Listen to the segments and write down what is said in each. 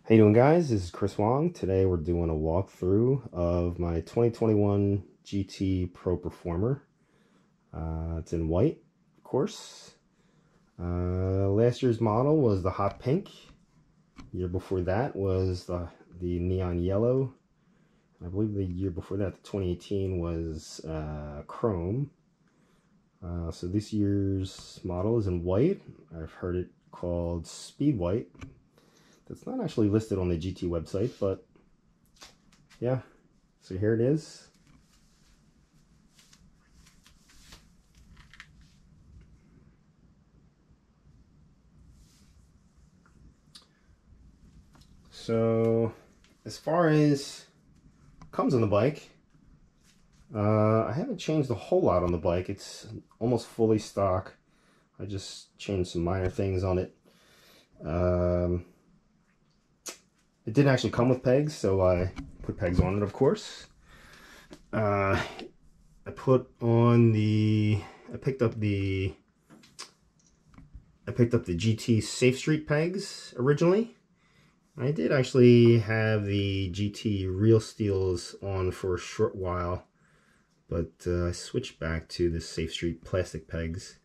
How you doing, guys? This is Chris Wong. Today we're doing a walkthrough of my 2021 GT Pro Performer. It's in white, of course. Last year's model was the hot pink. The year before that was the neon yellow. I believe the year before that, the 2018, was chrome. So this year's model is in white. I've heard it called Speed White. That's not actually listed on the GT website, but yeah, so here it is. So as far as comes on the bike, I haven't changed a whole lot on the bike. It's almost fully stock. I just changed some minor things on it. It didn't actually come with pegs, so I put pegs on it, of course. I picked up the GT Safe Street pegs originally. I did actually have the GT Real Steels on for a short while, but I switched back to the Safe Street plastic pegs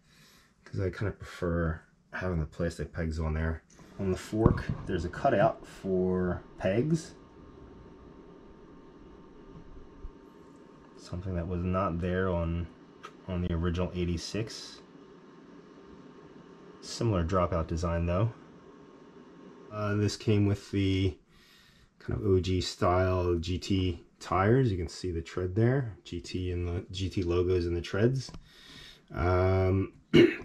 because I kind of prefer having the plastic pegs on there. On the fork, there's a cutout for pegs. Something that was not there on the original 86. Similar dropout design though. This came with the kind of OG style GT tires. You can see the tread there, GT and the GT logos in the treads.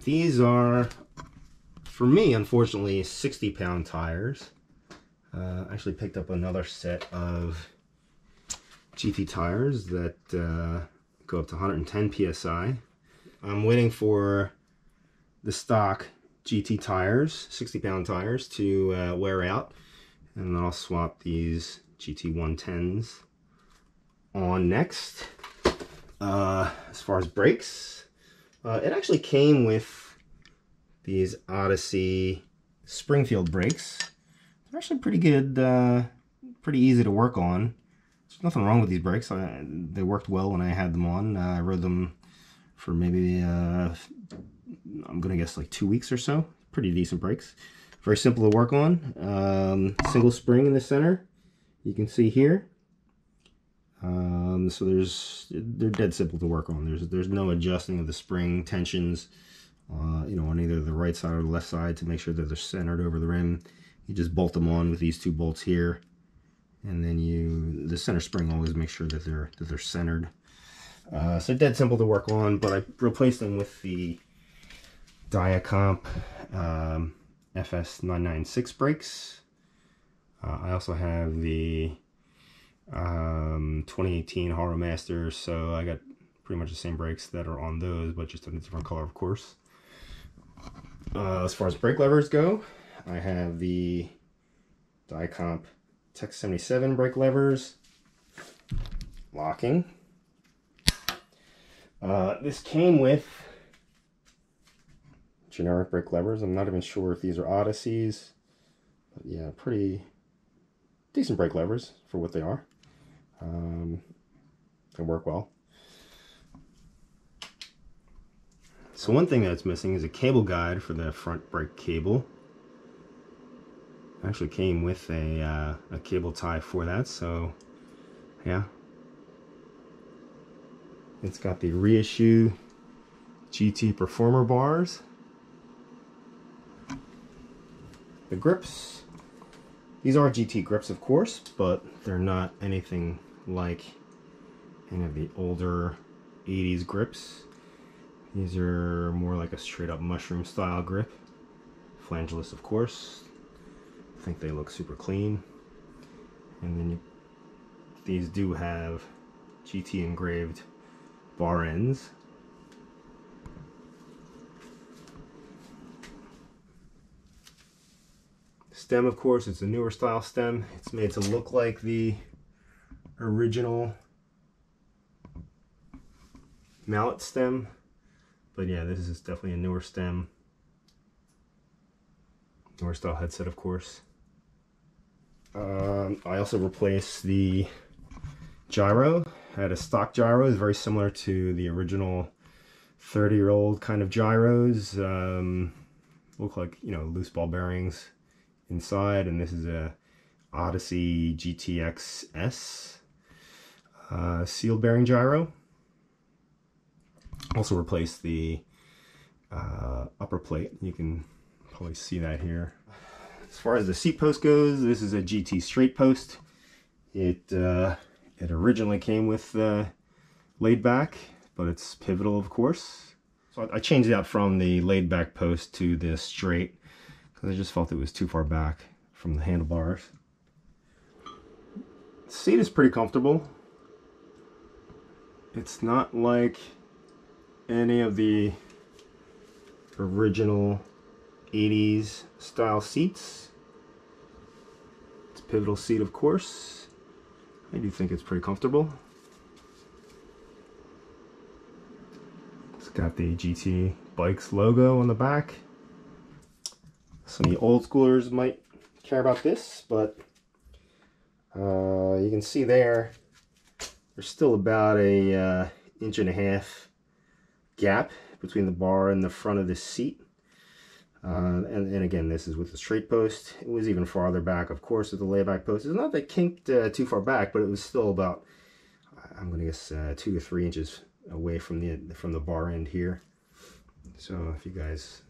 These are, for me, unfortunately, 60-pound tires. I actually picked up another set of GT tires that go up to 110 psi. I'm waiting for the stock GT tires, 60-pound tires, to wear out, and then I'll swap these GT 110s on next. As far as brakes, it actually came with these Odyssey Springfield brakes. They're actually pretty good, pretty easy to work on. There's nothing wrong with these brakes. They worked well when I had them on. I rode them for maybe, I'm gonna guess like 2 weeks or so. Pretty decent brakes. Very simple to work on. Single spring in the center, you can see here. So they're dead simple to work on. There's no adjusting of the spring tensions, you know, on either the right side or the left side to make sure that they're centered over the rim. You just bolt them on with these two bolts here, and then the center spring always makes sure that they're centered. So dead simple to work on, but I replaced them with the Diacomp FS996 brakes. I also have the 2018 Horror Master, so I got pretty much the same brakes that are on those, but just in a different color, of course. As far as brake levers go, I have the Diacomp Tech 77 brake levers, locking. This came with generic brake levers. I'm not even sure if these are Odysseys, but yeah, pretty decent brake levers for what they are. They work well. So one thing that's missing is a cable guide for the front brake cable. It actually came with a cable tie for that, so yeah. It's got the Reissue GT Performer bars. The grips, these are GT grips, of course, but they're not anything like any of the older 80s grips. These are more like a straight up mushroom style grip. Flangeless, of course. I think they look super clean. And then these do have GT engraved bar ends. Stem, of course, it's a newer style stem. It's made to look like the original mallet stem, but yeah, this is definitely a newer stem. Newer style headset, of course. I also replaced the gyro. Had a stock gyro, it's very similar to the original 30-year-old kind of gyros. Look like, you know, loose ball bearings inside, and this is a Odyssey GTX S seal bearing gyro. Also replaced the upper plate. You can probably see that here. As far as the seat post goes, this is a GT straight post. It originally came with laid back, but it's pivotal, of course. So I changed it out from the laid back post to the straight because I just felt it was too far back from the handlebars. The seat is pretty comfortable. It's not like any of the original 80s style seats. It's a pivotal seat, of course. I do think it's pretty comfortable. It's got the GT Bikes logo on the back. Some of the old schoolers might care about this, but you can see there's still about a inch and a half gap between the bar and the front of the seat. And again, this is with the straight post. It was even farther back, of course, with the layback post. It's not that kinked too far back, but it was still about, I'm going to guess, 2 to 3 inches away from the bar end here. So if you guys,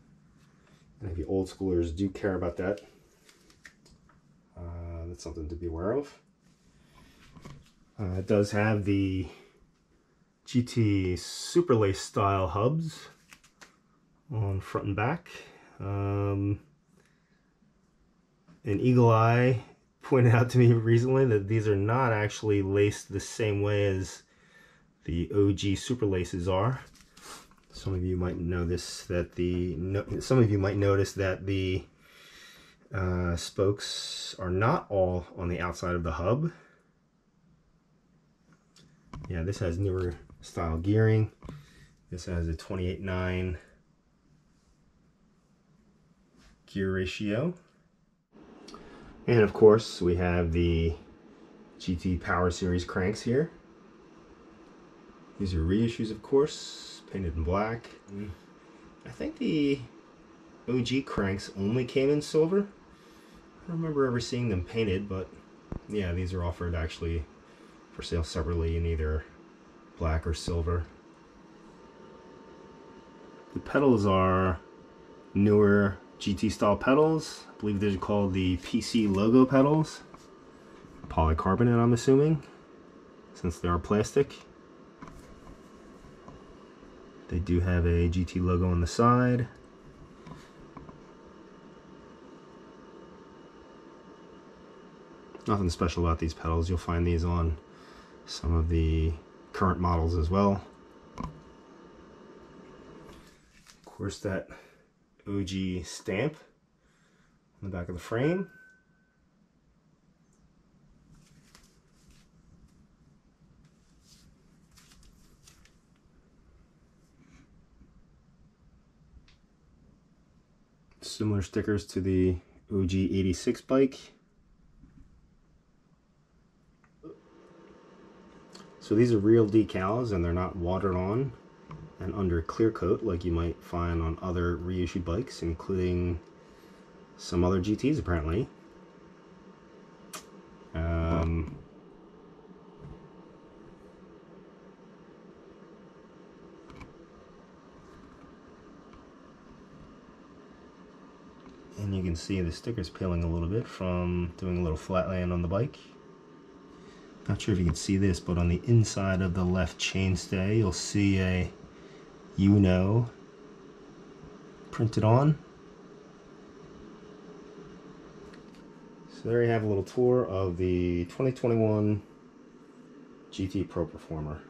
any of you old schoolers do care about that, that's something to be aware of. It does have the GT Super Lace style hubs on front and back. An Eagle Eye pointed out to me recently that these are not actually laced the same way as the OG Super Laces are. Some of you might notice that the spokes are not all on the outside of the hub. Yeah, this has newer style gearing. This has a 28.9 gear ratio. And of course, we have the GT Power Series cranks here. These are reissues, of course, painted in black. I think the OG cranks only came in silver. I don't remember ever seeing them painted, but yeah, these are offered actually for sale separately in either black or silver. The pedals are newer GT style pedals. I believe they're called the PC logo pedals. Polycarbonate, I'm assuming, since they are plastic. They do have a GT logo on the side. Nothing special about these pedals. You'll find these on some of the current models as well. Of course, that OG stamp on the back of the frame. Similar stickers to the OG 86 bike. So these are real decals and they're not watered on and under clear coat like you might find on other reissued bikes, including some other GTs apparently. And you can see the stickers peeling a little bit from doing a little flat land on the bike. Not sure if you can see this, but on the inside of the left chainstay, you'll see a Uno printed on. So there you have a little tour of the 2021 GT Pro Performer.